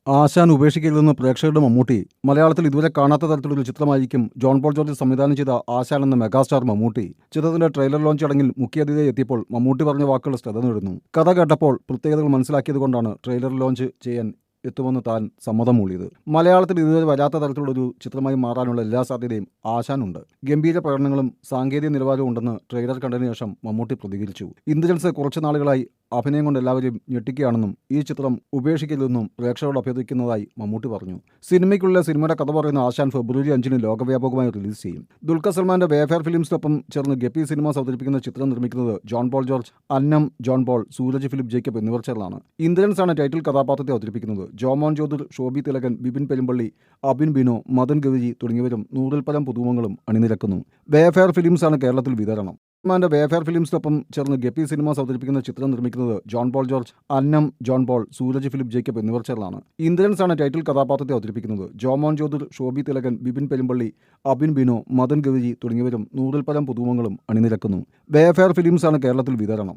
ആശാൻ ഉപേക്ഷിക്കരുതെന്ന് പ്രേക്ഷകരുടെ മമ്മൂട്ടി. മലയാളത്തിൽ ഇതുവരെ കാണാത്ത തരത്തിലൊരു ചിത്രമായിരിക്കും ജോൺ പോൾ ജോർജ് സംവിധാനം ചെയ്ത ആശാൻ എന്ന മെഗാസ്റ്റാർ മമ്മൂട്ടി. ചിത്രത്തിന്റെ ട്രെയിലർ ലോഞ്ച് ചടങ്ങിൽ മുഖ്യാതിഥിയായി എത്തിയപ്പോൾ മമ്മൂട്ടി പറഞ്ഞ വാക്കുകൾ ശ്രദ്ധ നേടുന്നു. കഥ കേട്ടപ്പോൾ പ്രത്യേകതകൾ മനസ്സിലാക്കിയതുകൊണ്ടാണ് ട്രെയിലർ ലോഞ്ച് ചെയ്യാൻ എത്തുമെന്ന് താൻ സമ്മതം മൂളിയത്. മലയാളത്തിൽ ഇതുവരെ വരാത്ത തരത്തിലുള്ളൊരു ചിത്രമായി മാറാനുള്ള എല്ലാ സാധ്യതയും ആശാനുണ്ട്. ഗംഭീര പ്രകടനങ്ങളും സാങ്കേതിക നിലവാരവും ഉണ്ടെന്ന് ട്രെയിലർ കണ്ടതിനു ശേഷം മമ്മൂട്ടി പ്രതികരിച്ചു. ഇന്ദ്രൻസ് കുറച്ചു നാളുകളായി അഭിനയം കൊണ്ട് എല്ലാവരെയും ഞെട്ടിക്കുകയാണെന്നും ഈ ചിത്രം ഉപേക്ഷിക്കരുതെന്നും പ്രേക്ഷകരോട് അഭ്യർത്ഥിക്കുന്നതായി മമ്മൂട്ടി പറഞ്ഞു. സിനിമയ്ക്കുള്ളിലെ സിനിമയുടെ കഥ പറയുന്ന ആശാൻ ഫെബ്രുവരി 5-ന് ലോകവ്യാപകമായി റിലീസ് ചെയ്യും. ദുൽഖർ സൽമാന്റെ വേഫെയർ ഫിലിംസിനൊപ്പം ചേർന്ന് ഗപ്പി സിനിമാസ് അവതരിപ്പിക്കുന്ന ചിത്രം നിർമ്മിക്കുന്നത് John Paul George, Annam John Paul, Sooraj Philip Jacob എന്നിവർ ചേർന്നാണ്. ഇന്ദ്രൻസ് ആണ് ടൈറ്റിൽ കഥാപാത്രത്തെ അവതരിപ്പിക്കുന്നത്. ജോമോൻ ജ്യോതിർ, ശോഭി തിലകൻ, ബിപിൻ പെരുമ്പള്ളി, അബിൻ ബിനോ, മദൻ ഗവിജി തുടങ്ങിയവരും 100-ൽ-പരം പുതുമുഖങ്ങളും അണിനിരക്കുന്നു. വേഫെയർ ഫിലിംസാണ് കേരളത്തിൽ വിതരണം. സൽമാന്റെ വേഫെയർ ഫിലിംസിനൊപ്പം ചേർന്ന് ഗപ്പി സിനിമാസ് അവതരിപ്പിക്കുന്ന ചിത്രം നിർമ്മിക്കുന്നത് John Paul George, Annam John Paul, Sooraj Philip Jacob എന്നിവർ ചേർന്നാണ്. ഇന്ദ്രൻസ് ആണ് ടൈറ്റിൽ കഥാപാത്രത്തെ അവതരിപ്പിക്കുന്നത്. ജോമോൻ ജ്യോതിർ, ശോഭി തിലകൻ, ബിപിൻ പെരുമ്പള്ളി, അബിൻ ബിനോ, മദൻ ഗവിജി തുടങ്ങിയവരും 100-ൽ-പരം പുതുമുഖങ്ങളും അണിനിരക്കുന്നു. വേഫെയർ ഫിലിംസാണ് കേരളത്തിൽ വിതരണം.